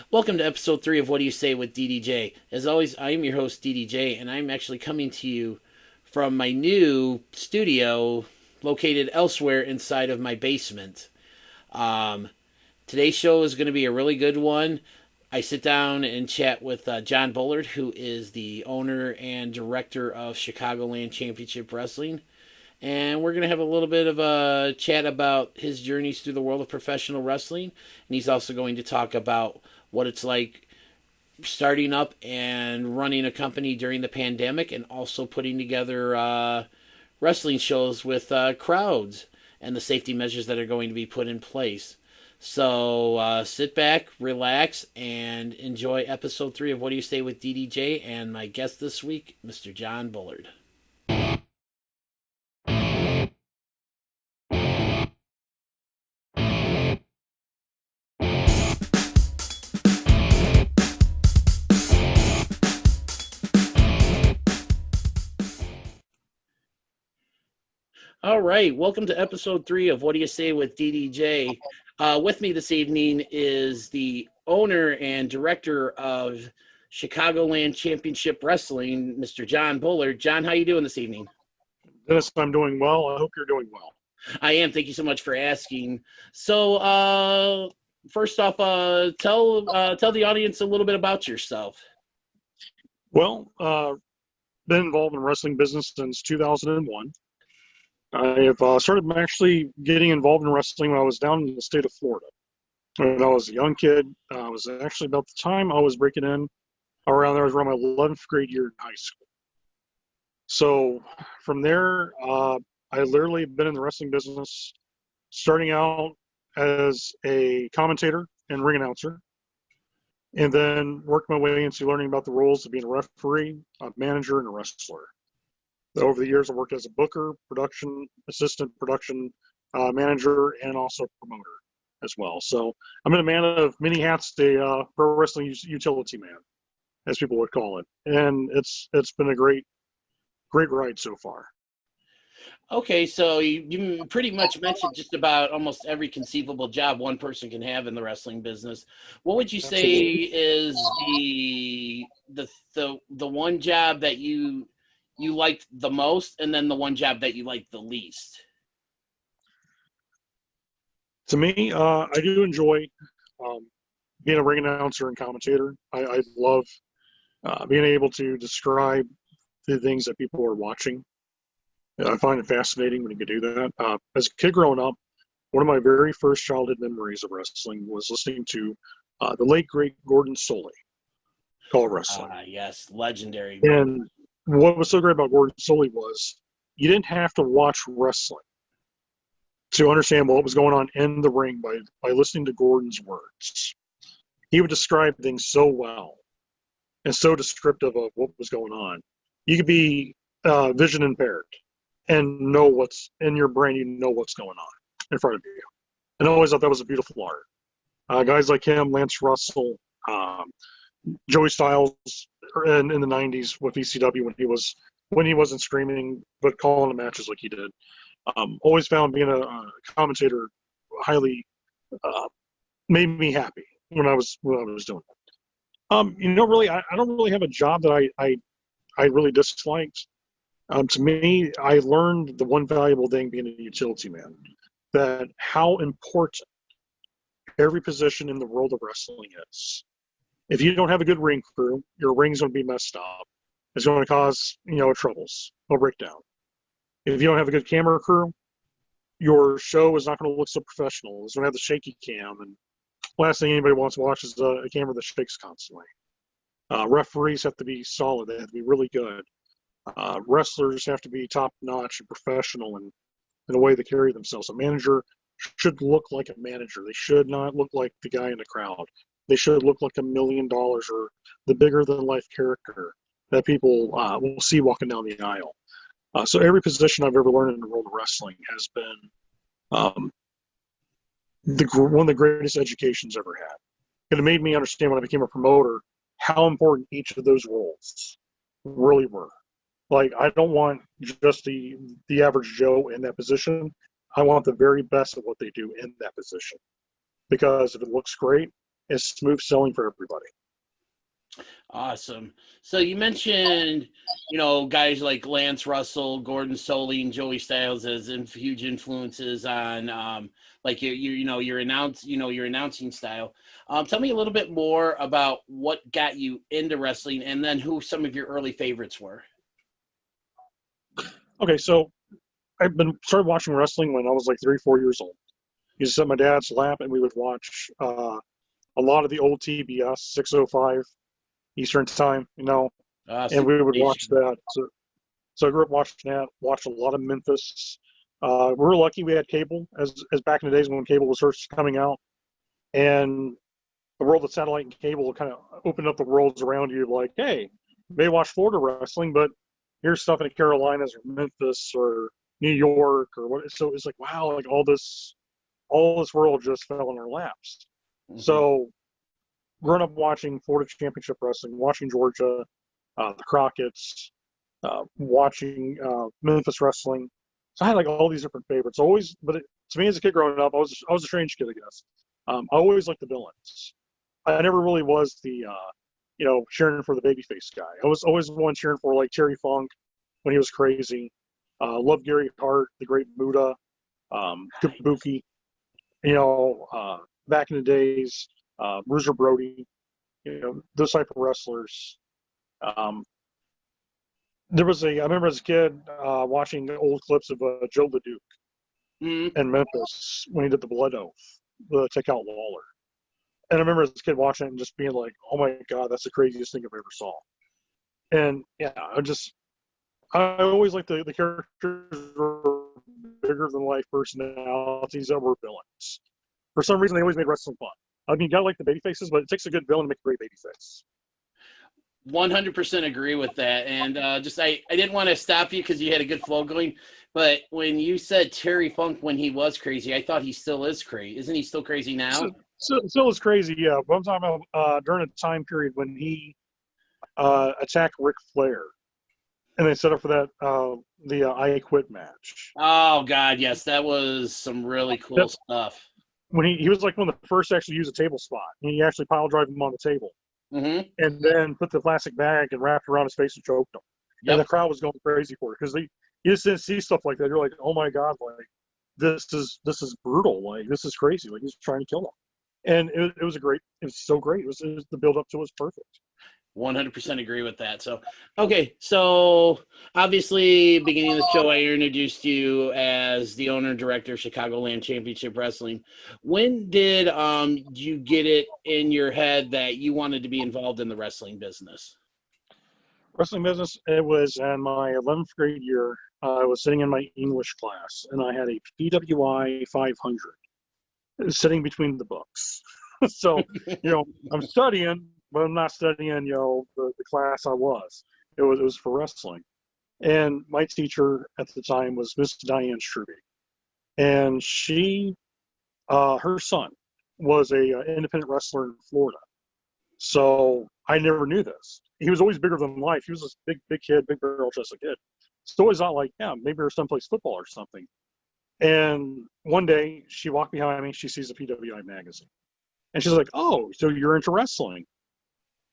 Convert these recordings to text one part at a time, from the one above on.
Welcome to episode 3 of Whaddya Say with DDJ. As always, I'm your host, DDJ, and I'm actually coming to you from my new studio located elsewhere inside of my basement. Um, Today's show is going to be a really good one. I sit down and chat with John Bullard, who is the owner and director of Chicagoland Championship Wrestling. And we're going to have a little bit of a chat about his journeys through the world of professional wrestling. And he's also going to talk about what it's like starting up and running a company during the pandemic and also putting together wrestling shows with crowds and the safety measures that are going to be put in place. So sit back, relax, and enjoy episode 3 of Whaddya Say with DDJ and my guest this week, Mr. John Bullard. All right, welcome to episode 3 of Whaddya Say with DDJ. With me this evening is the owner and director of Chicagoland Championship Wrestling, Mr. John Bullard. John, how you doing this evening? Dennis, I'm doing well. I hope you're doing well. I am. Thank you so much for asking. So, first off, tell the audience a little bit about yourself. Well, been involved in wrestling business since 2001. I have started actually getting involved in wrestling when I was down in the state of Florida. When I was a young kid, I was actually about the time I was breaking in around there. I was around my 11th grade year in high school. So from there, I literally been in the wrestling business, starting out as a commentator and ring announcer, and then worked my way into learning about the roles of being a referee, a manager, and a wrestler. Over the years, I worked as a booker, production assistant, production manager, and also promoter as well. So I'm a man of many hats, a pro wrestling utility man, as people would call it. And it's been a great ride so far. Okay, so you pretty much mentioned just about almost every conceivable job one person can have in the wrestling business. What would you say is the one job that you liked the most, and then the one job that you liked the least? To me, I do enjoy being a ring announcer and commentator. I love being able to describe the things that people are watching. I find it fascinating when you can do that. As a kid growing up, one of my very first childhood memories of wrestling was listening to the late, great Gordon Solie call wrestling. Yes, legendary. And what was so great about Gordon Solie was you didn't have to watch wrestling to understand what was going on in the ring by listening to Gordon's words. He would describe things so well and so descriptive of what was going on. You could be vision impaired and know what's in your brain, you know what's going on in front of you. And I always thought that was a beautiful art. Guys like him, Lance Russell, Joey Styles in the 90s with ECW when he wasn't screaming but calling the matches like he did. Always found being a commentator highly made me happy when I was doing it. Really, I don't really have a job that I really disliked. To me, I learned the one valuable thing being a utility man, that how important every position in the world of wrestling is. If you don't have a good ring crew, your ring's going to be messed up. It's going to cause, troubles. It'll break down. If you don't have a good camera crew, your show is not going to look so professional. It's going to have the shaky cam. And last thing anybody wants to watch is a camera that shakes constantly. Referees have to be solid. They have to be really good. Wrestlers have to be top-notch and professional in the way they carry themselves. A manager should look like a manager. They should not look like the guy in the crowd. They should look like $1 million or the bigger-than-life character that people will see walking down the aisle. So every position I've ever learned in the world of wrestling has been one of the greatest educations I've ever had. And it made me understand when I became a promoter how important each of those roles really were. Like, I don't want just the average Joe in that position. I want the very best of what they do in that position. Because if it looks great, is smooth selling for everybody. Awesome. So you mentioned, guys like Lance Russell, Gordon Solie, and Joey Styles as huge influences on, like your announcing style. Tell me a little bit more about what got you into wrestling, and then who some of your early favorites were. Okay, so I've started watching wrestling when I was like 3, 4 years old. He used to sit in my dad's lap, and we would watch a lot of the old TBS 6:05 Eastern time, and we would watch that. So I grew up watching that. Watched a lot of Memphis. We were lucky we had cable, as back in the days when cable was first coming out, and the world of satellite and cable kind of opened up the worlds around you. Like, hey, you may watch Florida wrestling, but here's stuff in the Carolinas or Memphis or New York or what. So it's like, wow, like all this world just fell in our laps. Mm-hmm. So growing up watching Florida Championship Wrestling, watching Georgia, the Crockett's, watching Memphis Wrestling. So I had like all these different favorites. To me as a kid growing up, I was a strange kid, I guess. I always liked the villains. I never really was the cheering for the babyface guy. I was always the one cheering for like Terry Funk when he was crazy. Loved Gary Hart, the Great Buddha, Kabuki. Back in the days, Bruiser Brody, those type of wrestlers. I remember as a kid watching old clips of Joe the Duke in Memphis when he did the Blood Oath, the take out Lawler. And I remember as a kid watching it and just being like, oh my God, that's the craziest thing I've ever saw. And yeah, I always liked the characters were bigger than life personalities that were villains. For some reason, they always made wrestling fun. I mean, you gotta like the baby faces, but it takes a good villain to make a great baby face. 100% agree with that. And I didn't want to stop you because you had a good flow going. But when you said Terry Funk when he was crazy, I thought he still is crazy. Isn't he still crazy now? Still is crazy, yeah. But I'm talking about during a time period when he attacked Ric Flair. And they set up for that the I Quit match. Oh, God, yes. That was some really cool stuff. When he was like one of the first to actually use a table spot. He actually pile drive him on the table. Mm-hmm. And then put the plastic bag and wrapped around his face and choked him. Yep. And the crowd was going crazy for it because you just didn't see stuff like that. You're like, oh my God, like this is brutal. Like this is crazy. Like he's trying to kill him. And it was so great. It was the build up to it was perfect. 100% agree with that. So, okay. So obviously beginning of the show, I introduced you as the owner and director of Chicagoland Championship Wrestling. When did you get it in your head that you wanted to be involved in the wrestling business? Wrestling business, it was in my 11th grade year. I was sitting in my English class and I had a PWI 500 sitting between the books. So, I'm studying, but I'm not studying, the class I was. It was for wrestling. And my teacher at the time was Miss Diane Struby. And she, her son was a independent wrestler in Florida. So I never knew this. He was always bigger than life. He was this big kid, big barrel-chested kid. So always thought like, yeah, maybe her son plays football or something. And one day she walked behind me. She sees a PWI magazine. And she's like, oh, so you're into wrestling.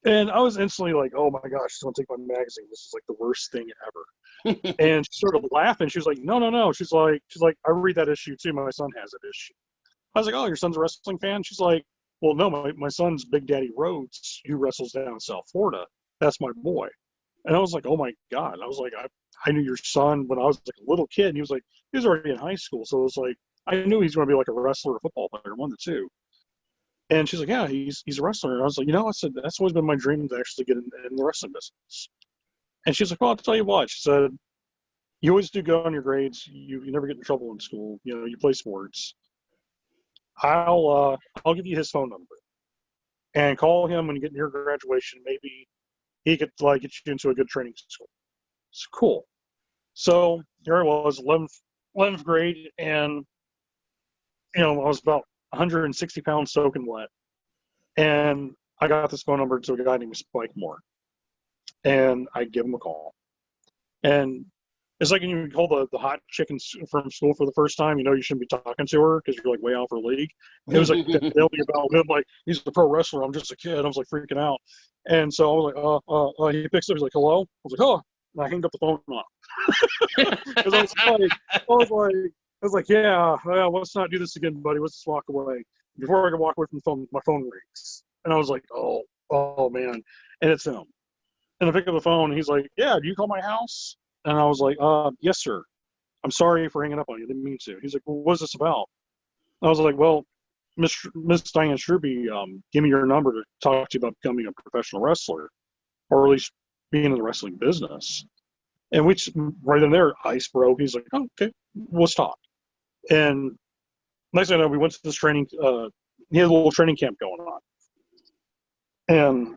And I was instantly like, oh my gosh, she's going to take my magazine. This is like the worst thing ever. And she started laughing. She was like, no. She's like, I read that issue too. My son has that issue. I was like, oh, your son's a wrestling fan? She's like, well, no, my son's Big Daddy Rhodes, who wrestles down in South Florida. That's my boy. And I was like, oh my God. I was like, I knew your son when I was like a little kid. And he was already in high school. So it was like, I knew he's going to be like a wrestler or football player, one of the two. And she's like, yeah, he's a wrestler. And I was like, I said, that's always been my dream to actually get in the wrestling business. And she's like, well, I'll tell you what. She said, you always do good on your grades. You never get in trouble in school. You play sports. I'll give you his phone number and call him when you get near graduation. Maybe he could get you into a good training school. It's cool. So here I was, 11th grade, and I was about 160 pounds soaking wet. And I got this phone number to a guy named Spike Moore. And I give him a call. And It's like when you call the hot chicken from school for the first time, you shouldn't be talking to her because you're like way out for league. It was like definitely about him, like he's a pro wrestler. I'm just a kid. I was like freaking out. And so I was like, he picks up, he's like, hello? I was like, oh, and I hanged up the phone on him. Because I was like, yeah, let's not do this again, buddy. Let's just walk away. Before I could walk away from the phone, my phone rings. And I was like, oh man. And it's him. And I pick up the phone and he's like, yeah, do you call my house? And I was like, yes, sir. I'm sorry for hanging up on you. I didn't mean to. He's like, well, what's this about? I was like, well, Miss Diane Shrewby gave me your number to talk to you about becoming a professional wrestler, or at least being in the wrestling business. And we right in there, ice broke. He's like, oh, okay, let's talk. And next thing I know, we went to this training. He had a little training camp going on. And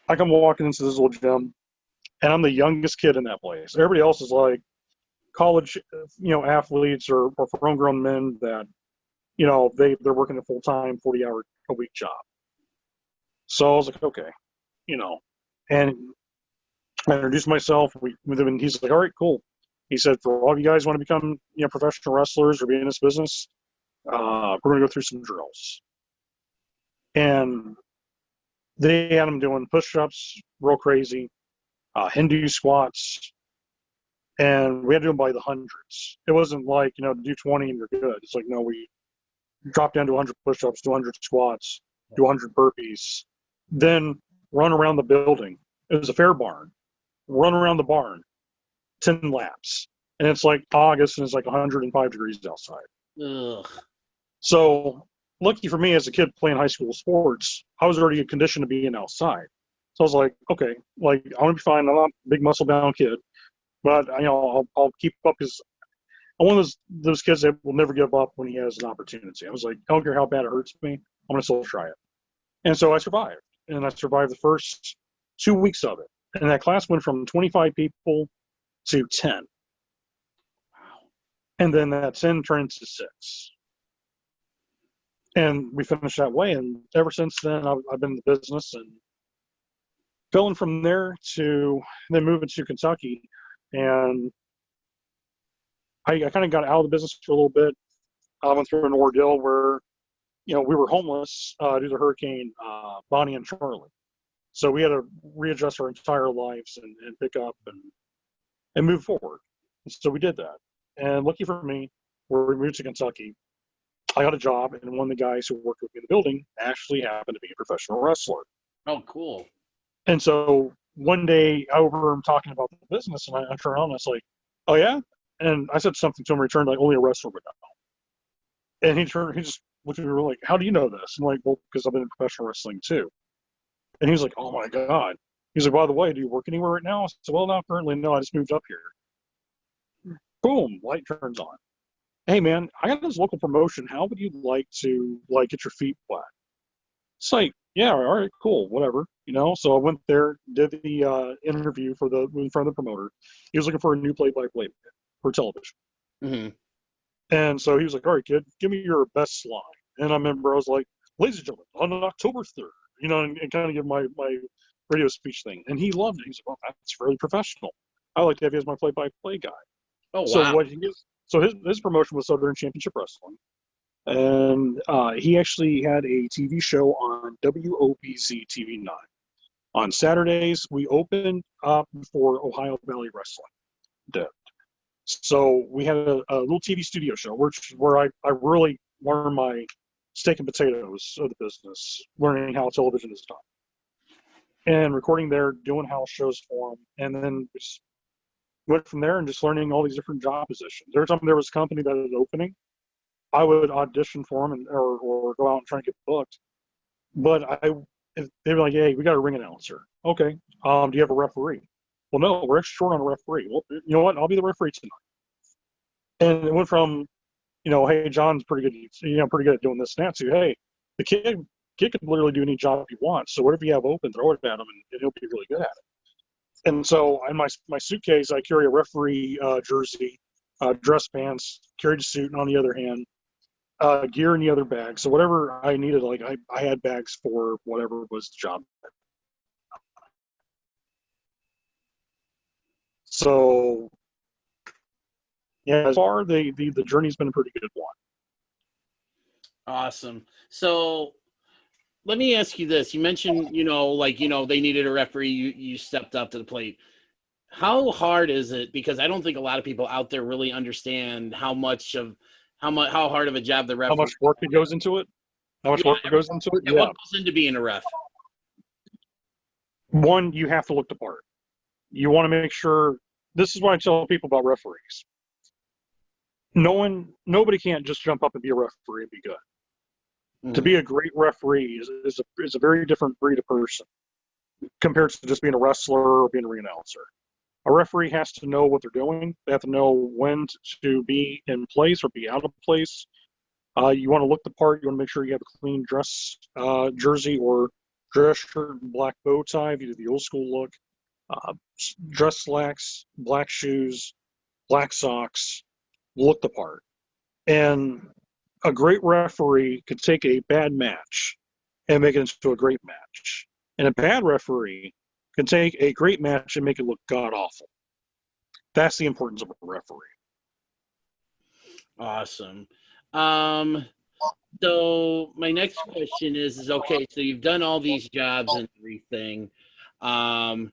I come walking into this little gym, and I'm the youngest kid in that place. Everybody else is like college, athletes or grown men that, they're working a full-time 40-hour-a-week job. So I was like, okay, and I introduced myself. And he's like, all right, cool. He said, for all of you guys want to become, professional wrestlers or be in this business, we're going to go through some drills. And they had them doing push-ups, real crazy, Hindu squats, and we had to do them by the hundreds. It wasn't like, do 20 and you're good. It's like, no, we drop down to 100 push-ups, do 100 squats, do 100 burpees, then run around the building. It was a fair barn. Run around the barn, 10 laps. And it's like August and it's like 105 degrees outside. Ugh. So lucky for me as a kid playing high school sports, I was already conditioned to being outside. So I was like, okay, like I want to be fine. I'm not a big muscle bound kid, but I'll keep up because I'm one of those kids that will never give up when he has an opportunity. I was like, I don't care how bad it hurts me, I'm gonna still try it. And so I survived, and I survived the first 2 weeks of it. And that class went from 25 people to 10. Wow. And then that 10 turned to 6. And we finished that way. And ever since then, I've been in the business and going from there to then moving to Kentucky. And I kind of got out of the business for a little bit. I went through an ordeal where, we were homeless due to Hurricane Bonnie and Charlie. So we had to readjust our entire lives and pick up and move forward. So we did that. And lucky for me, when we moved to Kentucky, I got a job, and one of the guys who worked with me in the building actually happened to be a professional wrestler. Oh, cool. And so one day I overheard him talking about the business, and I turned on and I was like, oh, yeah? And I said something to him in return, like only a wrestler would know. And he just looked at me like, how do you know this? I'm like, well, because I've been in professional wrestling too. And he was like, oh my God. He's like, by the way, do you work anywhere right now? I said, well, not currently. No, I just moved up here. Boom, light turns on. Hey man, I got this local promotion. How would you like to get your feet wet? It's like, yeah, all right, cool, whatever. So I went there, did the interview in front of the promoter. He was looking for a new play-by-play for television. Mm-hmm. And so he was like, all right, kid, give me your best slide. And I remember I was like, ladies and gentlemen, on October 3rd, and kind of give my radio speech thing. And he loved it. He's like, well, that's really professional. I like to have you as my play-by-play guy. Oh, wow. So what he is, so his promotion was Southern Championship Wrestling. And he actually had a TV show on WOBZ TV9. On Saturdays, we opened up for Ohio Valley Wrestling. Did. So we had a little TV studio show, where I really learned my steak and potatoes of the business, learning how television is done. And recording there, doing house shows for them, and then just went from there and just learning all these different job positions. Every time there was a company that was opening, I would audition for them or go out and try and get booked. But they were like, hey, we got a ring announcer. Okay. Do you have a referee? Well, no, we're extra short on a referee. Well, you know what? I'll be the referee tonight. And it went from, hey, John's pretty good, pretty good at doing this and that, to, hey, the kid could literally do any job he wants. So whatever you have open, throw it at him, and he'll be really good at it. And so in my suitcase, I carry a referee jersey, dress pants, carried a suit, and on the other hand, gear in the other bag. So whatever I needed, like I had bags for whatever was the job. So Yeah, as far the journey's been a pretty good one. Awesome. So let me ask you this. You mentioned, they needed a referee. You stepped up to the plate. How hard is it? Because I don't think a lot of people out there really understand how hard of a job the How referee. much work goes into it? How much work goes into it? Yeah. What goes into being a ref? One, you have to look the part. You want to make sure. This is what I tell people about referees. Nobody can't just jump up and be a referee and be good. Mm-hmm. To be a great referee is a very different breed of person compared to just being a wrestler or being a ring announcer. A referee has to know what they're doing. They have to know when to be in place or be out of place. You want to look the part. You want to make sure you have a clean dress jersey or dress shirt and black bow tie if you do the old school look. Dress slacks, black shoes, black socks. Look the part. And a great referee could take a bad match and make it into a great match. And a bad referee can take a great match and make it look god-awful. That's the importance of a referee. Awesome. So my next question is okay, so you've done all these jobs and everything. And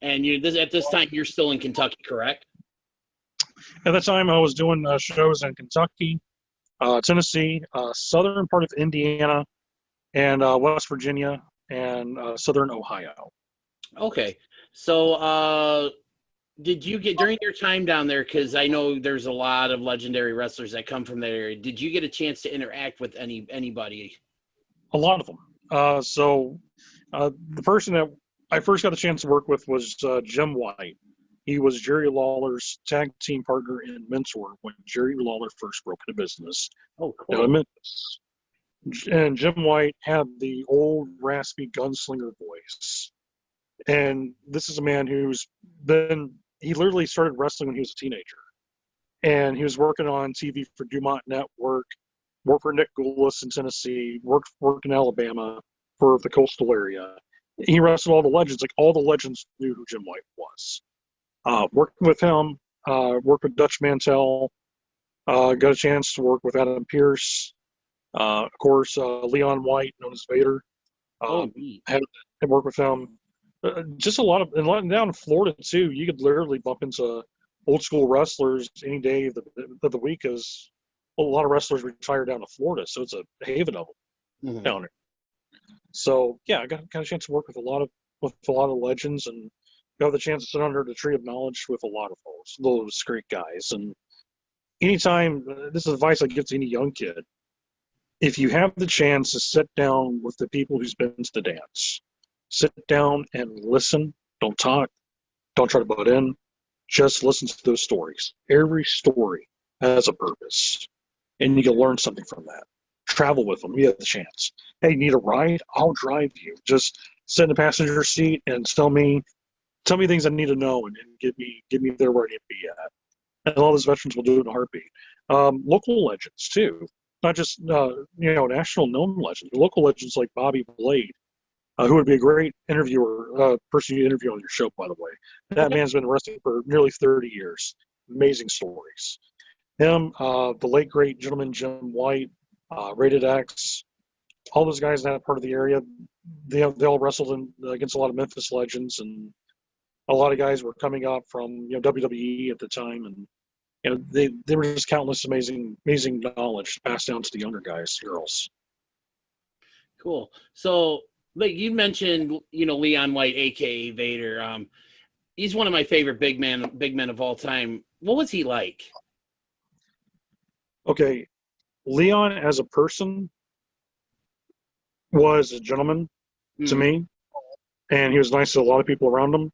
at this time, you're still in Kentucky, correct? At the time, I was doing shows in Kentucky, Tennessee, southern part of Indiana, and West Virginia, and southern Ohio. Okay. So did you get, during your time down there, because I know there's a lot of legendary wrestlers that come from that area, did you get a chance to interact with anybody? A lot of them. The person that I first got a chance to work with was Jim White. He was Jerry Lawler's tag team partner and mentor when Jerry Lawler first broke into business. Oh, cool. Memphis. And Jim White had the old raspy gunslinger voice. And this is a man he literally started wrestling when he was a teenager. And he was working on TV for Dumont Network, worked for Nick Goulas in Tennessee, worked in Alabama for the coastal area. He wrestled all the legends, like all the legends knew who Jim White was. Working with him, worked with Dutch Mantell, got a chance to work with Adam Pearce, of course, Leon White, known as Vader. Had worked with him. Just a lot and down in Florida too. You could literally bump into old school wrestlers any day of the week, because a lot of wrestlers retire down to Florida, so it's a haven of them down there. So yeah, I got a chance to work with a lot of legends, and got the chance to sit under the tree of knowledge with a lot of those great guys. And anytime, this is advice I give to any young kid: if you have the chance to sit down with the people who's been to the dance, sit down and listen. Don't talk. Don't try to butt in. Just listen to those stories. Every story has a purpose, and you can learn something from that. Travel with them. You have the chance. Hey, need a ride? I'll drive you. Just sit in the passenger seat and tell me things I need to know, and get me there where I need to be at. And all those veterans will do it in a heartbeat. Local legends too, not just national known legends. Local legends like Bobby Blade, who would be a great interviewer, person you interview on your show, by the way. That man's been wrestling for nearly 30 years. Amazing stories. Him, the late great gentleman Jim White, Rated X, all those guys in that part of the area, they all wrestled against a lot of Memphis legends, and a lot of guys were coming up from WWE at the time, and they were just countless amazing knowledge passed down to the younger guys, girls. Cool. So, like you mentioned, Leon White, aka Vader. He's one of my favorite big men of all time. What was he like? Okay, Leon as a person was a gentleman to me, and he was nice to a lot of people around him.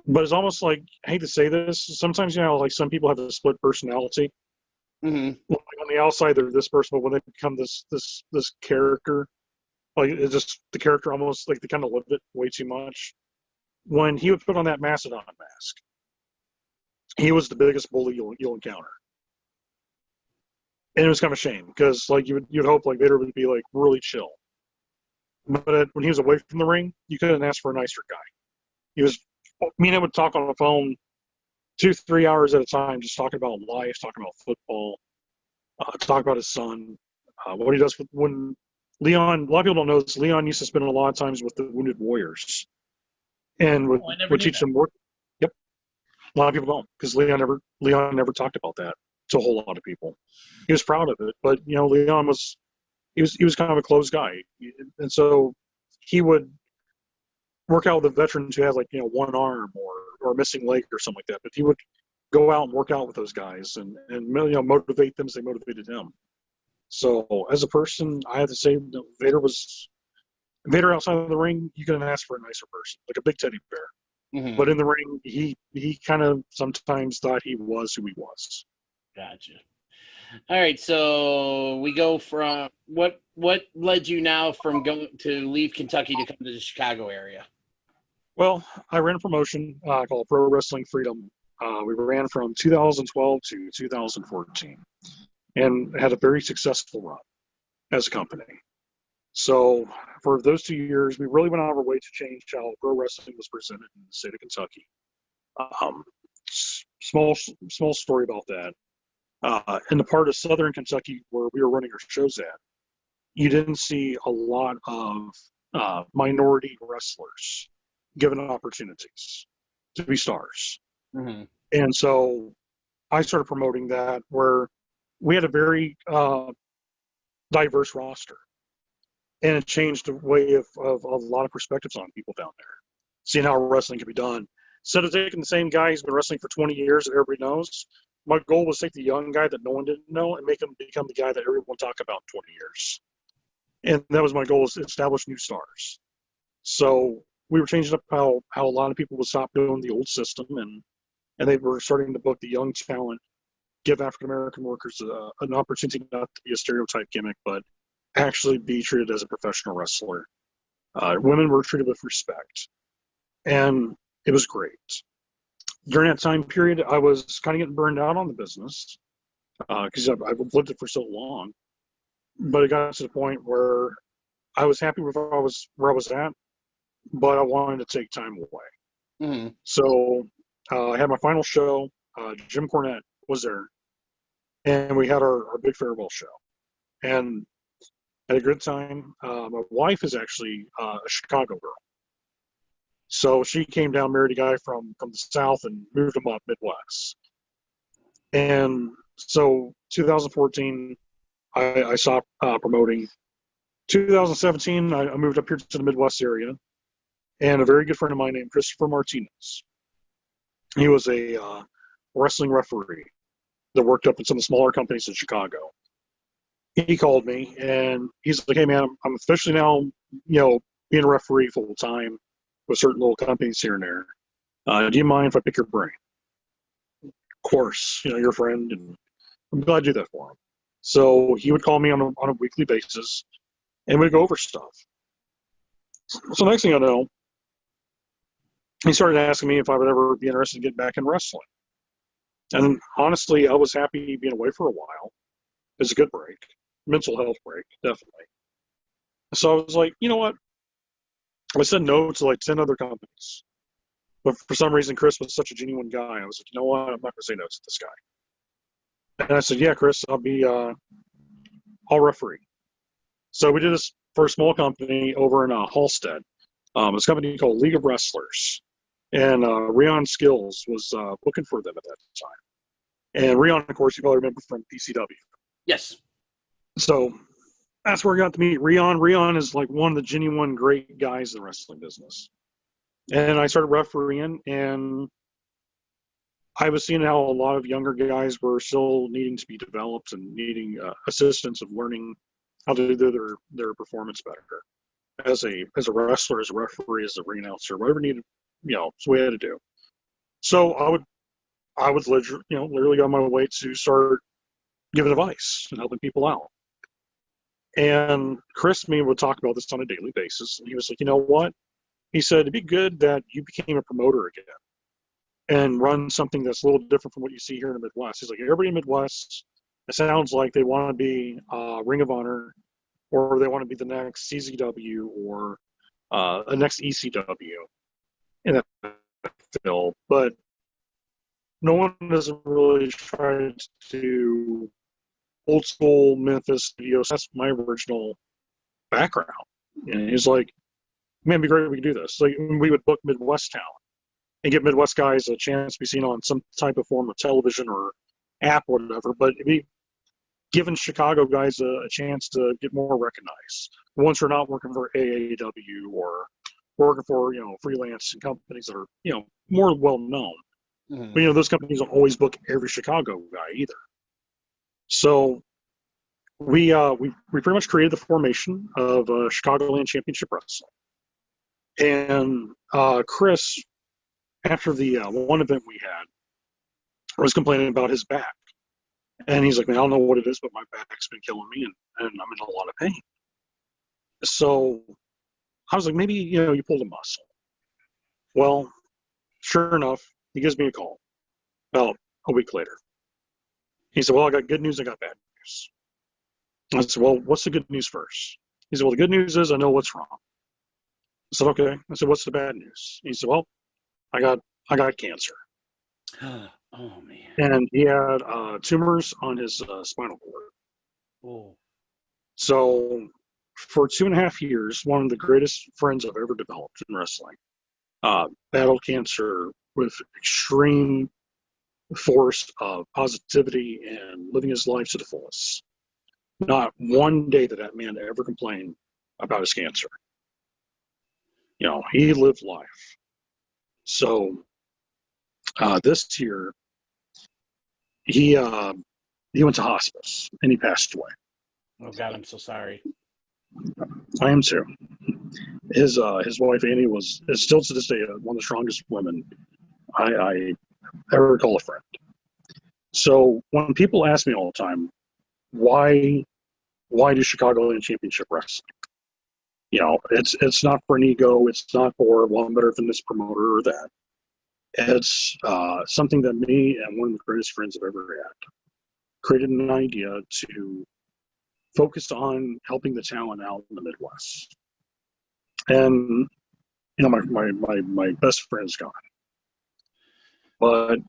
But it's almost like, I hate to say this, sometimes like some people have a split personality. Like on the outside they're this person, but when they become this character, like it's just the character almost like they kind of live it way too much. When he would put on that Macedon mask, he was the biggest bully you'll encounter. And it was kind of a shame, because like you'd hope like Vader would be like really chill. But when he was away from the ring, you couldn't ask for a nicer guy. He was, me and him would talk on the phone 2-3 hours at a time, just talking about life, talking about football, talking about his son, what he does when Leon. A lot of people don't know this. Leon used to spend a lot of times with the wounded warriors, and I never would knew teach that. them work. Yep, a lot of people don't, because Leon never talked about that to a whole lot of people. He was proud of it, but Leon was he was kind of a closed guy, and so he would work out with the veterans who had like one arm or a missing leg or something like that. But he would go out and work out with those guys and motivate them as they motivated him. So as a person, I have to say Vader outside of the ring. You couldn't ask for a nicer person, like a big teddy bear. Mm-hmm. But in the ring, he kind of sometimes thought he was who he was. Gotcha. All right, so we go from what led you now from going to leave Kentucky to come to the Chicago area? Well, I ran a promotion called Pro Wrestling Freedom. We ran from 2012 to 2014 and had a very successful run as a company. So for those 2 years, we really went out of our way to change how pro wrestling was presented in the state of Kentucky. Small story about that. In the part of southern Kentucky where we were running our shows at, you didn't see a lot of minority wrestlers given opportunities to be stars. Mm-hmm. And so I started promoting that, where we had a very diverse roster. And it changed the way of a lot of perspectives on people down there, seeing how wrestling can be done. Instead of taking the same guy who's been wrestling for 20 years that everybody knows, my goal was to take the young guy that no one didn't know and make him become the guy that everyone talked about in 20 years. And that was my goal, is to establish new stars. So we were changing up how a lot of people would stop doing the old system, and they were starting to book the young talent, give African-American workers an opportunity not to be a stereotype gimmick, but actually be treated as a professional wrestler. Women were treated with respect, and it was great. During that time period, I was kind of getting burned out on the business because I've lived it for so long. But it got to the point where I was happy with where I was at, but I wanted to take time away. Mm-hmm. So I had my final show. Jim Cornette was there, and we had our big farewell show, and had a good time. My wife is actually a Chicago girl. So she came down, married a guy from the South, and moved him up Midwest. And so 2014, I stopped promoting. 2017, I moved up here to the Midwest area. And a very good friend of mine named Christopher Martinez. He was a wrestling referee that worked up in some of the smaller companies in Chicago. He called me and he's like, "Hey man, I'm officially now, being a referee full time with certain little companies here and there. Do you mind if I pick your brain?" Of course, your friend, and I'm glad to do that for him. So he would call me on a weekly basis, and we'd go over stuff. So next thing I know, he started asking me if I would ever be interested in getting back in wrestling. And honestly, I was happy being away for a while. It was a good break. Mental health break, definitely. So I was like, you know what? I said no to like 10 other companies. But for some reason, Chris was such a genuine guy. I was like, you know what? I'm not going to say no to this guy. And I said, yeah, Chris, I'll referee. So we did this for a small company over in Halstead. It's a company called League of Wrestlers. And Rion Skills was looking for them at that time. And Rion, of course, you probably remember from PCW. Yes. So that's where I got to meet Rion. Rion is like one of the genuine great guys in the wrestling business. And I started refereeing, and I was seeing how a lot of younger guys were still needing to be developed and needing assistance of learning how to do their performance better. As a wrestler, as a referee, as a ring announcer, whatever needed, it's what we had to do. So I would literally go on my way to start giving advice and helping people out. And Chris and me would talk about this on a daily basis. And he was like, you know what? He said, it'd be good that you became a promoter again and run something that's a little different from what you see here in the Midwest. He's like, everybody in the Midwest, it sounds like they want to be Ring of Honor, or they want to be the next CZW or the next ECW in that field. But no one has really tried to do old school Memphis studios. That's my original background. And he's like, man, it'd be great if we could do this. Like, we would book Midwest talent and give Midwest guys a chance to be seen on some type of form of television or app or whatever. But it'd be giving Chicago guys a chance to get more recognized once they're not working for AAW or working for, freelance companies that are, more well known. Mhm. But, those companies don't always book every Chicago guy either. So we pretty much created the formation of Chicagoland Championship Wrestling. And Chris, after the one event we had, was complaining about his back. And he's like, man, I don't know what it is, but my back's been killing me, and I'm in a lot of pain. So I was like, maybe, you pulled a muscle. Well, sure enough, he gives me a call about a week later. He said, well, I got good news, I got bad news. I said, well, what's the good news first? He said, well, the good news is I know what's wrong. I said, okay. I said, what's the bad news? He said, well, I got cancer. Oh, man. And he had tumors on his spinal cord. Oh. So for 2.5 years, one of the greatest friends I've ever developed in wrestling battled cancer with extreme force of positivity and living his life to the fullest. Not one day did that man ever complain about his cancer. He lived life. So this year, he went to hospice and he passed away. Oh God, I'm so sorry. I am too. His wife Annie is still to this day one of the strongest women I ever call a friend. So when people ask me all the time, why do Chicagoland Championship Wrestling? It's not for an ego. It's not for, well, I'm better than this promoter or that. It's something that me and one of the greatest friends I've ever had created an idea to focus on helping the talent out in the Midwest. And my best friend's gone, but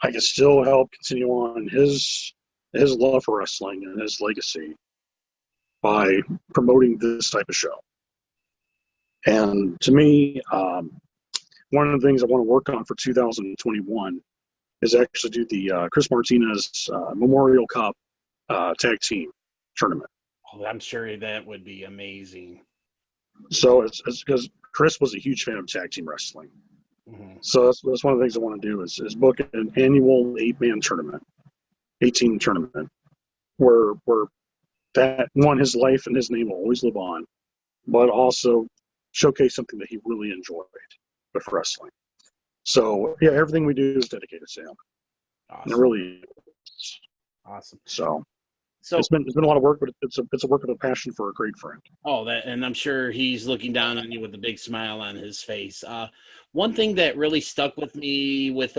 I can still help continue on his love for wrestling and his legacy by promoting this type of show. And to me, one of the things I want to work on for 2021 is actually do the Chris Martinez Memorial Cup tag team tournament. Oh, I'm sure that would be amazing. So it's because Chris was a huge fan of tag team wrestling. Mm-hmm. So that's one of the things I want to do is book an annual 8-man tournament, 18 tournament, where that one, his life and his name will always live on, but also showcase something that he really enjoyed with wrestling. So yeah, everything we do is dedicated to him. Awesome. And it really is. Awesome. So So it's been a lot of work, but it's a work of a passion for a great friend. Oh, and I'm sure he's looking down on you with a big smile on his face. One thing that really stuck with me with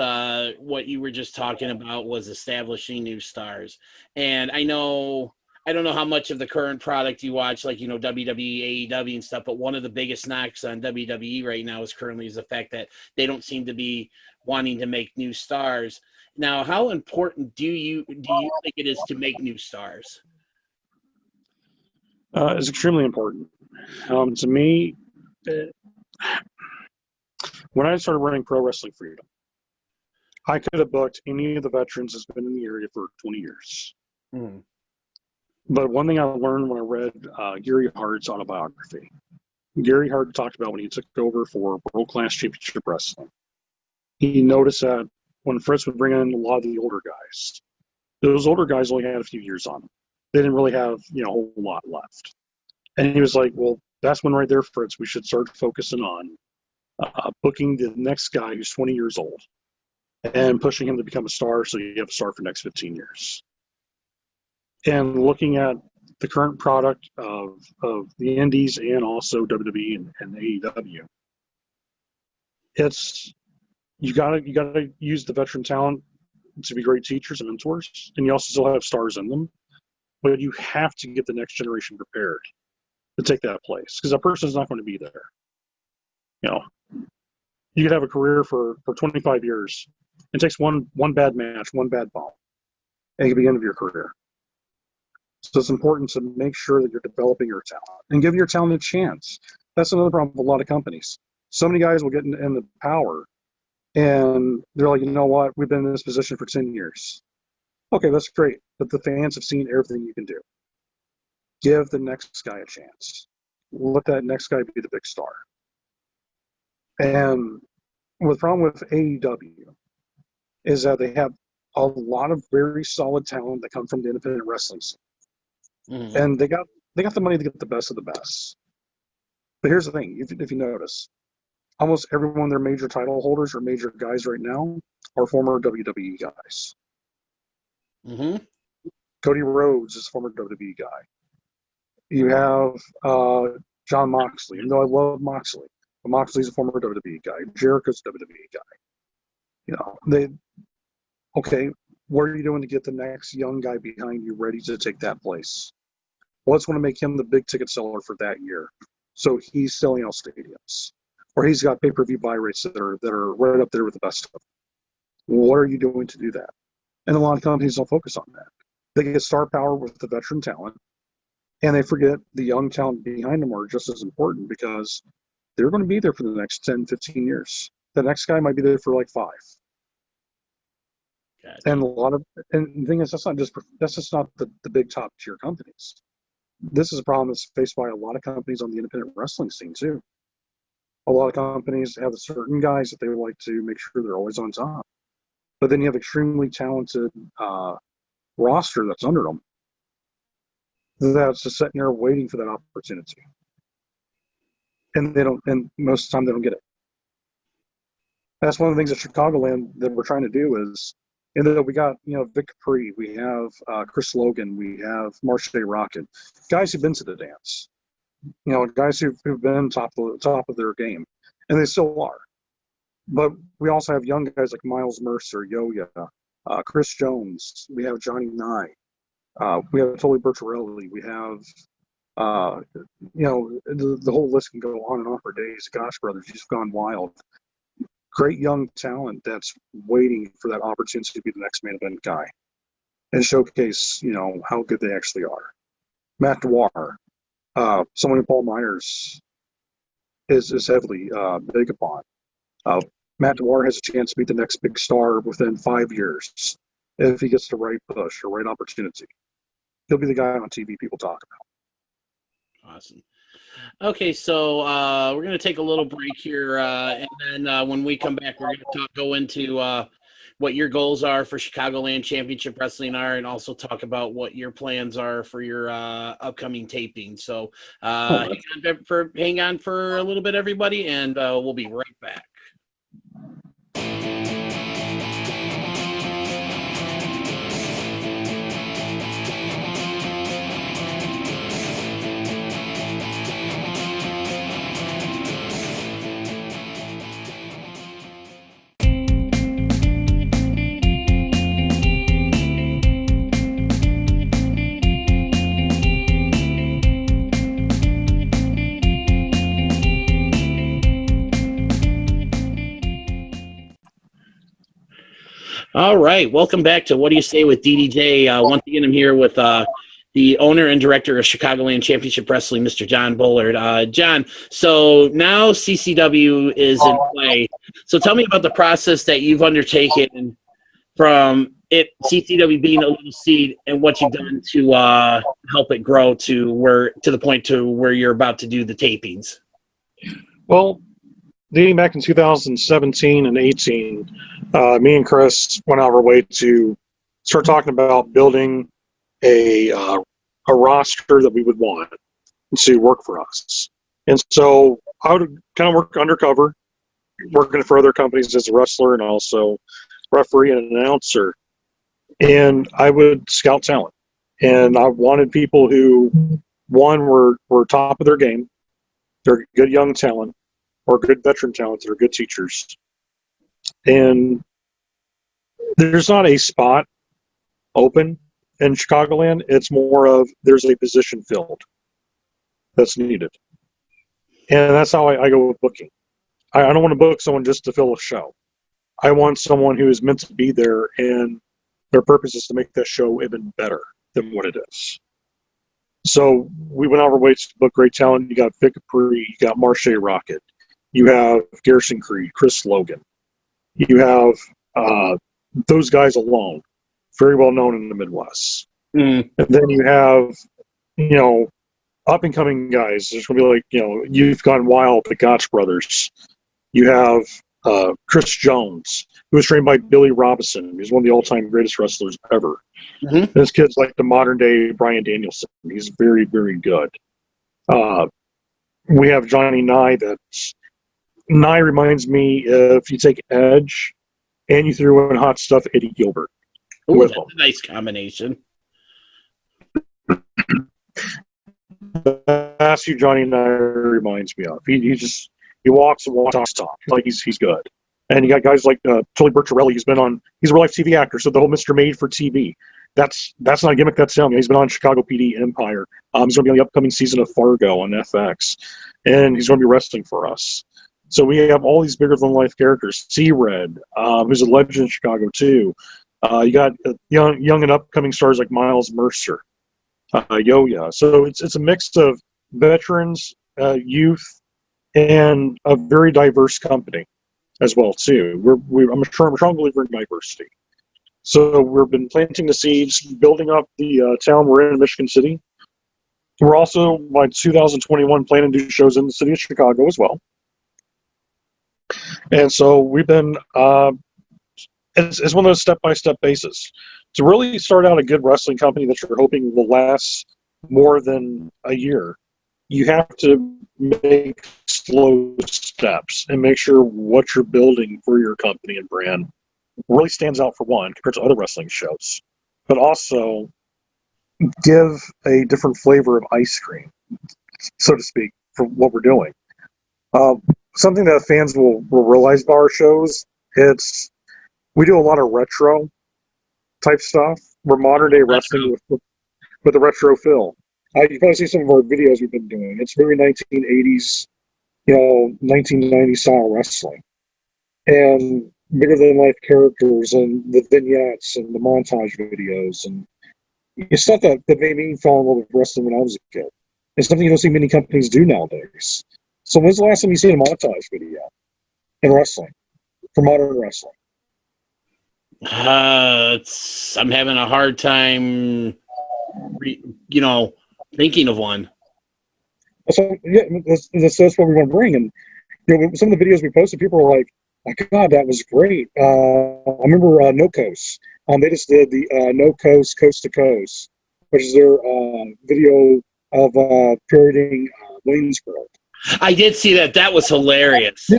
what you were just talking about was establishing new stars. And I don't know how much of the current product you watch, like, WWE, AEW and stuff, but one of the biggest knocks on WWE right now is the fact that they don't seem to be wanting to make new stars. Now, how important do you think it is to make new stars? It's extremely important. To me, when I started running Pro Wrestling Freedom, I could have booked any of the veterans that's been in the area for 20 years. Mm-hmm. But one thing I learned when I read Gary Hart's autobiography, Gary Hart talked about when he took over for World Class Championship Wrestling. He noticed that when Fritz would bring in a lot of the older guys, those older guys only had a few years on them. They didn't really have, a whole lot left. And he was like, well, that's when right there, Fritz, we should start focusing on booking the next guy who's 20 years old and pushing him to become a star so you have a star for the next 15 years. And looking at the current product of the Indies and also WWE and AEW, you gotta use the veteran talent to be great teachers and mentors, and you also still have stars in them, but you have to get the next generation prepared to take that place because that person is not going to be there. You could have a career for 25 years It takes one bad match, one bad bump, and it can be the end of your career. So it's important to make sure that you're developing your talent and give your talent a chance. That's another problem with a lot of companies. So many guys will get in the power, and they're like, you know what? We've been in this position for 10 years. Okay, that's great, but the fans have seen everything you can do. Give the next guy a chance. Let that next guy be the big star. And the problem with AEW is that they have a lot of very solid talent that come from the independent wrestling scene. Mm-hmm. And they got the money to get the best of the best. But here's the thing, if you notice, almost every one of their major title holders or major guys right now are former WWE guys. Mm-hmm. Cody Rhodes is a former WWE guy. You have John Moxley, even though I love Moxley, but Moxley's a former WWE guy. Jericho's a WWE guy. You know, what are you doing to get the next young guy behind you ready to take that place? Well, it's going to make him the big ticket seller for that year. So he's selling out stadiums. Or he's got pay-per-view buy rates that are right up there with the best of them. What are you doing to do that? And a lot of companies don't focus on that. They get star power with the veteran talent, and they forget the young talent behind them are just as important because they're going to be there for the next 10, 15 years. The next guy might be there for like 5. Gotcha. And the thing is, that's just not the big top tier companies. This is a problem that's faced by a lot of companies on the independent wrestling scene too. A lot of companies have certain guys that they would like to make sure they're always on top. But then you have extremely talented roster that's under them that's just sitting there waiting for that opportunity. And most of the time they don't get it. That's one of the things at Chicagoland that we're trying to do is, we got, Vic Capri, we have Chris Logan, we have Marshe Rockett, guys who've been to the dance, guys who've been top of their game, and they still are. But we also have young guys like Miles Mercer, Yo-Yo, Chris Jones, we have Johnny Nye, we have Tully Bertarelli, we have, the whole list can go on and on for days. Gosh, brothers, you've gone wild. Great young talent that's waiting for that opportunity to be the next main event guy and showcase, how good they actually are. Matt Dwar, someone who Paul Myers is heavily big upon. Matt Dwar has a chance to be the next big star within 5 years if he gets the right push or right opportunity. He'll be the guy on TV people talk about. Awesome. Okay, so we're going to take a little break here, and then when we come back, we're going to go into what your goals are for Chicagoland Championship Wrestling are, and also talk about what your plans are for your upcoming taping. So hang on for a little bit, everybody, and we'll be right back. All right, welcome back to Whaddya Say with DDJ. Once again, I'm here with the owner and director of Chicagoland Championship Wrestling, Mr. John Bullard. John, so now CCW is in play. So tell me about the process that you've undertaken from CCW being a little seed and what you've done to help it grow to the point to where you're about to do the tapings. Well, dating back in 2017 and 18, me and Chris went out of our way to start talking about building a roster that we would want to work for us. And so I would kind of work undercover, working for other companies as a wrestler and also referee and an announcer. And I would scout talent. And I wanted people who, one, were top of their game. They're good young talent, or good veteran talent that are good teachers. And there's not a spot open in Chicagoland. It's more of there's a position filled that's needed. And that's how I go with booking. I don't want to book someone just to fill a show. I want someone who is meant to be there, and their purpose is to make that show even better than what it is. So we went out of our way to book great talent. You got Vic Capri, you got Marche Rocket, you have Garrison Creed, Chris Logan. You have those guys alone, very well known in the Midwest. Mm. And then you have, up and coming guys. There's going to be like, You've Gone Wild, the Gotch Brothers. You have Chris Jones, who was trained by Billy Robinson. He's one of the all-time greatest wrestlers ever. Mm-hmm. This kid's like the modern-day Bryan Danielson. He's very, very good. We have Johnny Nye. Nye reminds me if you take Edge and you threw in hot stuff Eddie Gilbert. Ooh, that's a nice combination. That's who Johnny Nye reminds me of. He walks and walks talk like he's good. And you got guys like Tully Bertorelli. He's a real life TV actor. So the whole Mr. Made for TV. That's not a gimmick. That's him. He's been on Chicago PD Empire. He's going to be on the upcoming season of Fargo on FX, and he's going to be wrestling for us. So we have all these bigger than life characters. C-Red, who's a legend in Chicago too. You got young and upcoming stars like Miles Mercer, Yo-Ya. So it's a mix of veterans, youth, and a very diverse company as well too. I'm a strong believer in diversity. So we've been planting the seeds, building up the town we're in Michigan City. We're also, by 2021, planning to do shows in the city of Chicago as well. And so we've been, it's one of those step-by-step basis. To really start out a good wrestling company that you're hoping will last more than a year, you have to make slow steps and make sure what you're building for your company and brand really stands out, for one, compared to other wrestling shows, but also give a different flavor of ice cream, so to speak, for what we're doing. Something that fans will realize about our shows, we do a lot of retro type stuff. We're modern day wrestling with a retro feel. You probably see some of our videos we've been doing. It's very 1980s, 1990s style wrestling. And bigger than life characters and the vignettes and the montage videos. And it's stuff that made me fall in love with wrestling when I was a kid. It's something you don't see many companies do nowadays. So when's the last time you seen a montage video in wrestling, for modern wrestling? I'm having a hard time, thinking of one. So yeah, that's what we want to bring. And some of the videos we posted, people were like, "My God, that was great!" I remember No Coast. They just did the No Coast Coast to Coast, which is their video of parodying Wayne's World. I did see that. That was hilarious.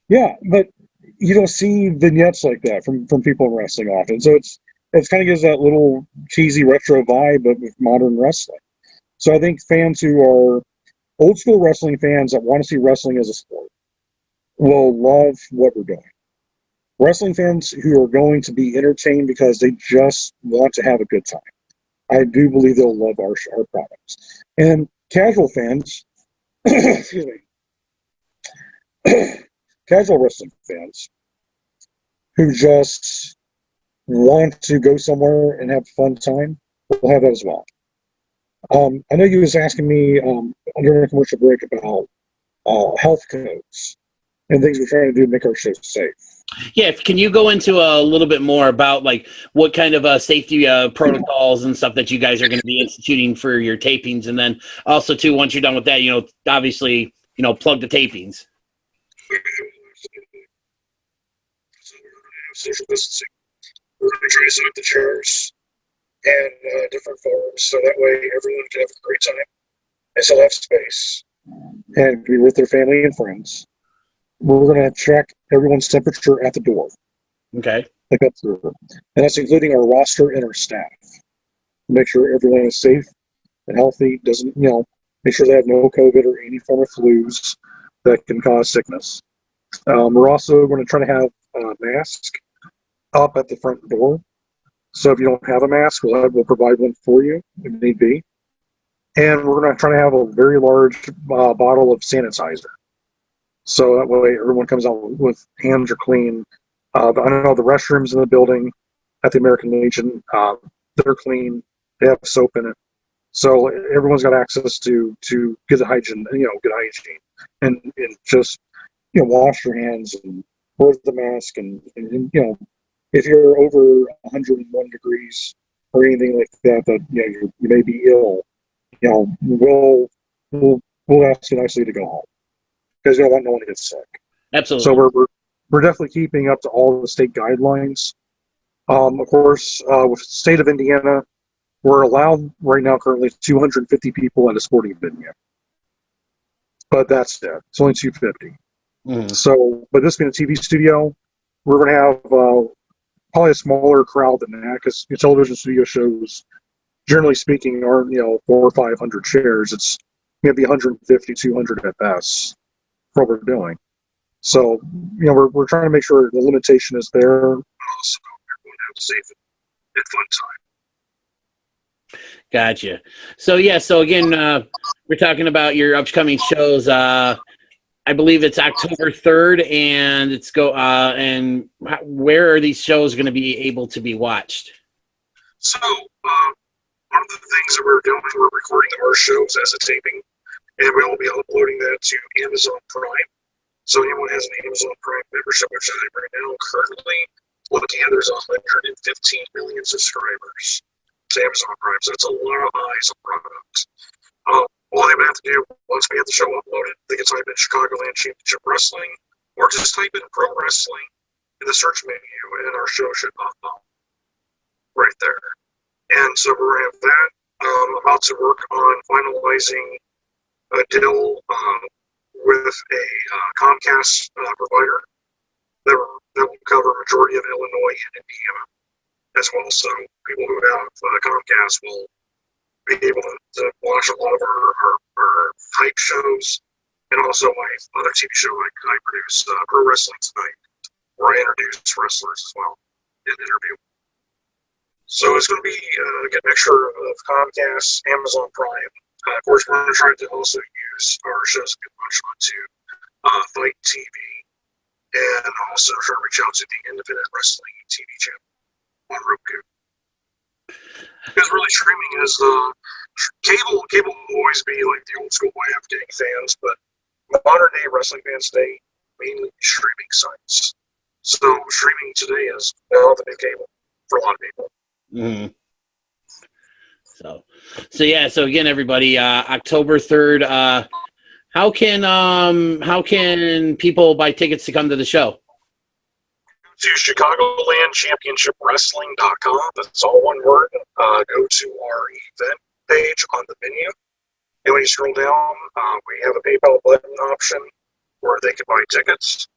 Yeah, but you don't see vignettes like that from people in wrestling often. So it kind of gives that little cheesy retro vibe, but with modern wrestling. So I think fans who are old school wrestling fans that want to see wrestling as a sport will love what we're doing. Wrestling fans who are going to be entertained because they just want to have a good time, I do believe they'll love our products. And casual fans, excuse me, casual wrestling fans who just want to go somewhere and have a fun time will have that as well. I know you was asking me during a commercial break about health codes and things we're trying to do to make our shows safe. Yeah, can you go into a little bit more about like what kind of safety protocols and stuff that you guys are going to be instituting for your tapings, and then also too, once you're done with that, obviously, plug the tapings. Social distancing. We're going to try to set up the chairs and different forms so that way everyone can have a great time and still have space and be with their family and friends. We're going to check everyone's temperature at the door. Okay. And that's including our roster and our staff. Make sure everyone is safe and healthy, doesn't, make sure they have no COVID or any form of flus that can cause sickness. We're also going to try to have a mask up at the front door. So if you don't have a mask, we'll provide one for you if need be. And we're going to try to have a very large bottle of sanitizer. So that way everyone comes out with hands are clean, I know the restrooms in the building at the American Legion, they're clean. They have soap in it. So everyone's got access to good hygiene, good hygiene, and just wash your hands and wear the mask, and if you're over 101 degrees or anything like that, you may be ill. We'll ask you nicely to go home because you don't want no one to get sick. Absolutely. So we're definitely keeping up to all the state guidelines. Of course, with the state of Indiana, we're allowed right now currently 250 people at a sporting venue. But that's it. It's only 250. Mm-hmm. So, but this being a TV studio, we're going to have probably a smaller crowd than that because your television studio shows, generally speaking, aren't 400 or 500 chairs. It's maybe 150, 200 at best for what we're doing. So, we're trying to make sure the limitation is there. Also, everyone have a safe and fun time. Gotcha. So again, we're talking about your upcoming shows. I believe it's October 3rd, and and where are these shows going to be able to be watched? So, one of the things that we're doing, we're recording our shows as a taping, and we'll be uploading that to Amazon Prime. So anyone has an Amazon Prime membership, which I'm right now currently looking at, there's 115 million subscribers to Amazon Prime, so it's a lot of eyes on product. All they would have to do, once we have the show uploaded, they can type in Chicagoland Championship Wrestling, or just type in Pro Wrestling in the search menu, and our show should pop up right there. And so we're going to have that. I'm about to work on finalizing a deal with a Comcast provider that will cover a majority of Illinois and Indiana as well. So people who have Comcast will be able to watch a lot of our hype shows, and also my other TV show I produce, Pro Wrestling Tonight, where I introduce wrestlers as well in an interview. So it's going to be a mixture of Comcast, Amazon Prime. Of course, we're going to try to also use our shows to get launched onto Fight TV, and also try to reach out to the independent wrestling TV channel on Roku. Because really, streaming is cable will always be like the old school way of getting fans, but modern day wrestling fans today mainly streaming sites. So streaming today is now the new cable for a lot of people. Mm-hmm. So again, everybody, October 3rd. How can people buy tickets to come to the show? To ChicagolandChampionshipWrestling.com. That's all one word. Go to our event page on the menu, and when you scroll down, we have a PayPal button option where they can buy tickets.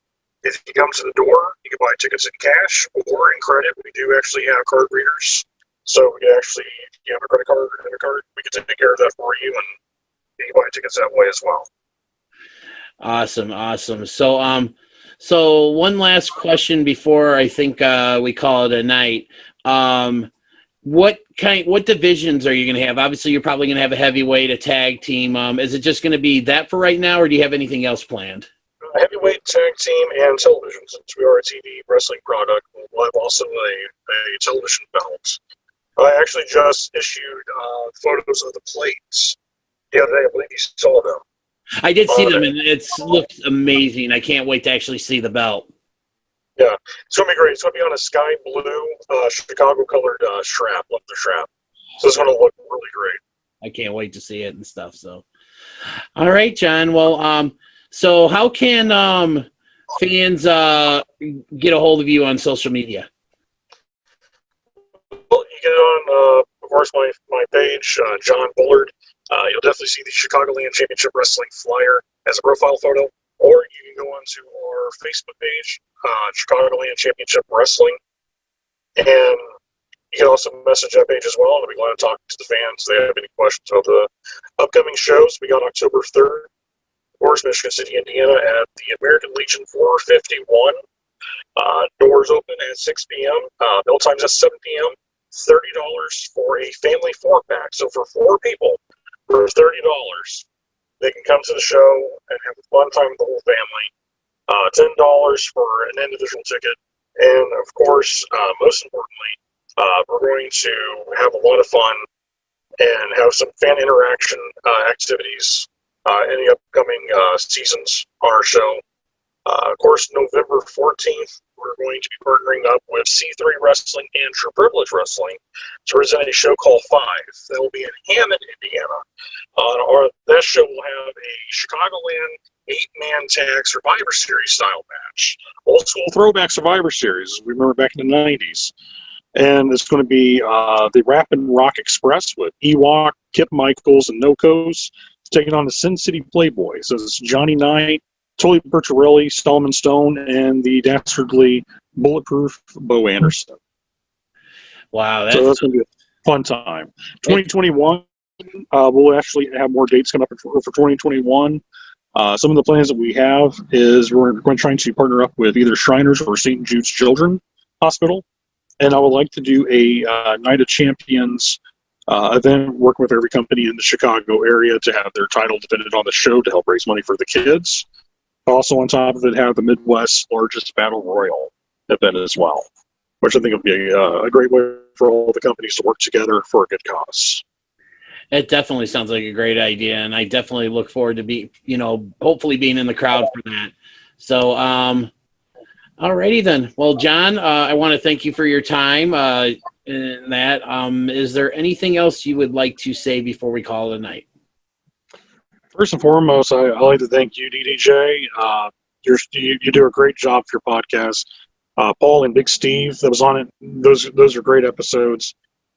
If you come to the door, you can buy tickets in cash or in credit. We do actually have card readers. So we can actually, if you have a credit card or debit card, we can take care of that for you, and you can buy tickets that way as well. Awesome. So one last question before I think we call it a night. What divisions are you going to have? Obviously, you're probably going to have a heavyweight, a tag team. Is it just going to be that for right now, or do you have anything else planned? Heavyweight, tag team, and television. Since we are a TV wrestling product, we'll have also a television belt. I actually just issued photos of the plates the other day. I believe you saw them. I did see them, and it looks amazing. I can't wait to actually see the belt. Yeah, it's going to be great. It's going to be on a sky blue, Chicago-colored strap, leather strap. So it's going to look really great. I can't wait to see it and stuff. So, all right, John. Well, so how can fans get a hold of you on social media? Well, you get it on, of course, my page, John Bullard. You'll definitely see the Chicagoland Championship Wrestling flyer as a profile photo, or you can go onto our Facebook page, Chicagoland Championship Wrestling, and you can also message that page as well, and I'll be glad to talk to the fans if they have any questions about the upcoming shows. We got October 3rd, of course, Michigan City, Indiana, at the American Legion 451. Doors open at 6 p.m. Bell time's at 7 p.m. $30 for a family 4-pack. So for 4 people, for $30, they can come to the show and have a fun time with the whole family. $10 for an individual ticket, And of course, most importantly, we're going to have a lot of fun and have some fan interaction activities in the upcoming seasons on our show. Of course, November 14th, we're going to be partnering up with C3 Wrestling and True Privilege Wrestling to present a show called Five. That will be in Hammond, Indiana. That show will have a Chicagoland 8-man tag Survivor Series style match. Old school throwback Survivor Series, we remember back in the 90s. And it's going to be the Rap and Rock Express with Ewok, Kip Michaels, and Nokos taking on the Sin City Playboys. It's Johnny Knight, Tully Bertarelli, Stallman Stone, and the dastardly Bulletproof Bo Anderson. Wow, so that's going to be a fun time. 2021, we'll actually have more dates coming up for 2021. Some of the plans that we have is we're going to try to partner up with either Shriners or St. Jude's Children's Hospital. And I would like to do a Night of Champions event, working with every company in the Chicago area to have their title defended on the show to help raise money for the kids. Also, on top of it, have the Midwest's largest Battle Royal event as well, which I think will be a great way for all the companies to work together for a good cause. It definitely sounds like a great idea, and I definitely look forward to hopefully being in the crowd for that. So, alrighty then. Well, John, I want to thank you for your time in that. Is there anything else you would like to say before we call it a night? First and foremost, I'd like to thank you, DDJ. You do a great job for your podcast. Paul and Big Steve that was on it, those are great episodes.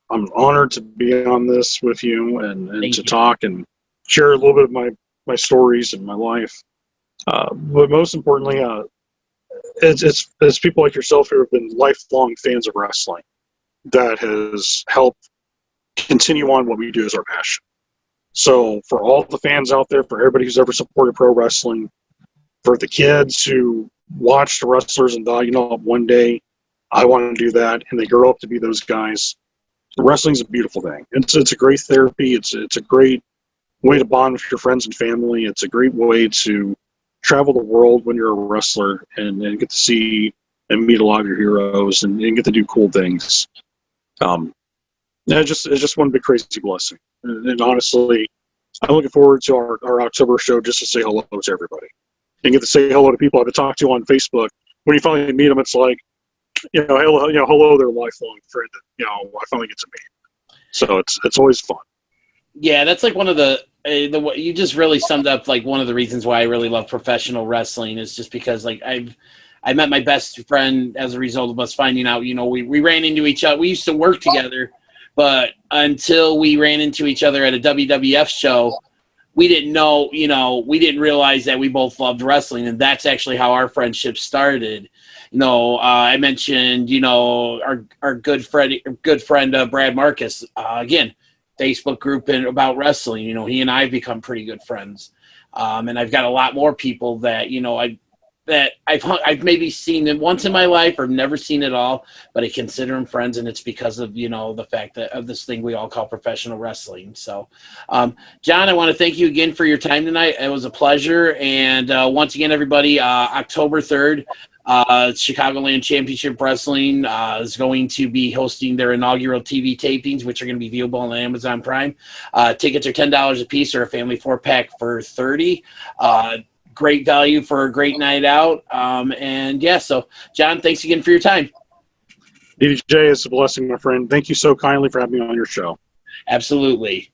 I'm honored to be on this with you and to talk and share a little bit of my stories and my life. But most importantly, it's people like yourself who have been lifelong fans of wrestling that has helped continue on what we do as our passion. So for all the fans out there, for everybody who's ever supported pro wrestling, for the kids who watch the wrestlers and thought, one day I want to do that, and they grow up to be those guys, wrestling's a beautiful thing. It's a great therapy. It's a great way to bond with your friends and family. It's a great way to travel the world when you're a wrestler and get to see and meet a lot of your heroes and get to do cool things. It's just one big crazy blessing. And honestly, I'm looking forward to our October show just to say hello to everybody and get to say hello to people I've been talking to on Facebook. When you finally meet them, it's like, hello, their lifelong friend. I finally get to meet. So it's always fun. Yeah, that's like one of the you just really summed up like one of the reasons why I really love professional wrestling is just because like I met my best friend as a result of us finding out, we ran into each other. We used to work together, but until we ran into each other at a WWF show, we didn't know, we didn't realize that we both loved wrestling, and that's actually how our friendship started. I mentioned, our good friend Brad Marcus, again, Facebook group about wrestling. He and I have become pretty good friends, and I've got a lot more people that I've maybe seen them once in my life or never seen at all, but I consider them friends, and it's because of the fact that of this thing we all call professional wrestling. So, John, I want to thank you again for your time tonight. It was a pleasure, and once again, everybody, October 3rd. Chicagoland Championship Wrestling is going to be hosting their inaugural TV tapings, which are going to be viewable on Amazon Prime. Tickets are $10 a piece, or a family 4-pack for $30. Great value for a great night out. So John, thanks again for your time. DJ, it's a blessing, my friend. Thank you so kindly for having me on your show. Absolutely.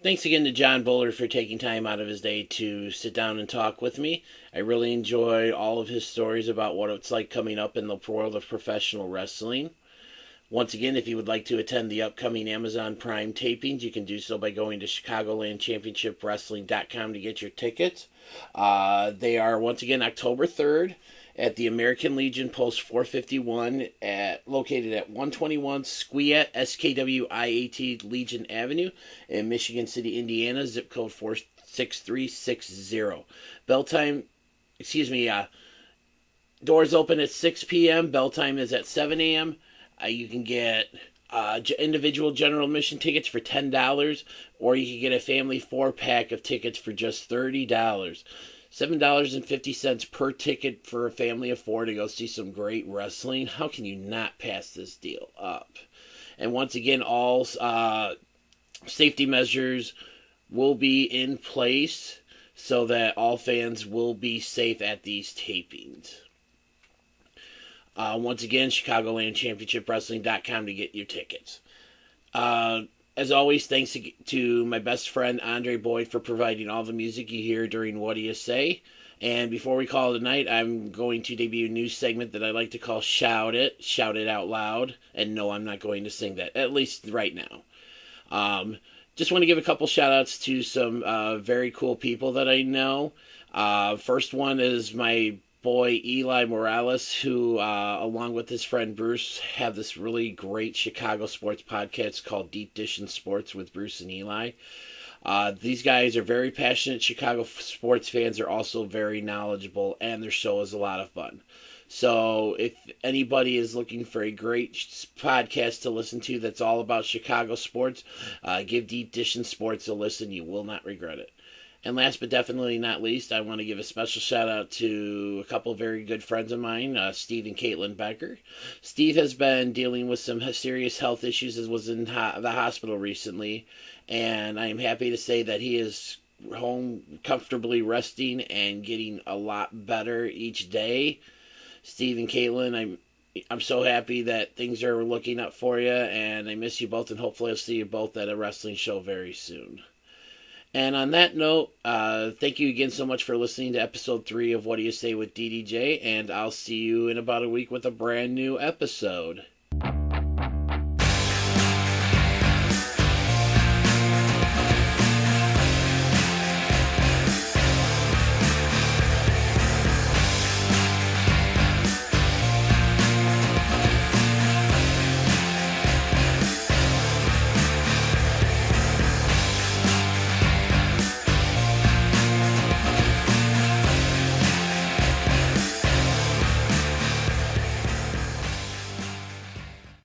Thanks again to John Bullard for taking time out of his day to sit down and talk with me. I really enjoyed all of his stories about what it's like coming up in the world of professional wrestling. Once again, if you would like to attend the upcoming Amazon Prime tapings, you can do so by going to ChicagolandChampionshipWrestling.com to get your tickets. They are, once again, October 3rd at the American Legion Post 451, located at 121 Squiat, SKWIAT Legion Avenue in Michigan City, Indiana, zip code 46360. Doors open at 6 p.m. Bell time is at 7 a.m. You can get individual general admission tickets for $10, or you can get a family 4-pack of tickets for just $30. $7.50 per ticket for a family of 4 to go see some great wrestling. How can you not pass this deal up? And once again, all safety measures will be in place so that all fans will be safe at these tapings. Once again, ChicagolandChampionshipWrestling.com to get your tickets. As always, thanks to my best friend Andre Boyd for providing all the music you hear during Whaddya Say. And before we call it a night, I'm going to debut a new segment that I like to call Shout It Out Loud. And no, I'm not going to sing that, at least right now. Just want to give a couple shout outs to some very cool people that I know. First one is my boy Eli Morales, who, along with his friend Bruce, have this really great Chicago sports podcast called Deep Dish in Sports with Bruce and Eli. These guys are very passionate Chicago sports fans. They're also very knowledgeable, and their show is a lot of fun. So if anybody is looking for a great podcast to listen to that's all about Chicago sports, give Deep Dish in Sports a listen. You will not regret it. And last but definitely not least, I want to give a special shout out to a couple of very good friends of mine, Steve and Caitlin Becker. Steve has been dealing with some serious health issues as was in the hospital recently, and I am happy to say that he is home comfortably resting and getting a lot better each day. Steve and Caitlin, I'm so happy that things are looking up for you, and I miss you both, and hopefully I'll see you both at a wrestling show very soon. And on that note, thank you again so much for listening to episode 3 of Whaddya Say with DDJ, and I'll see you in about a week with a brand new episode.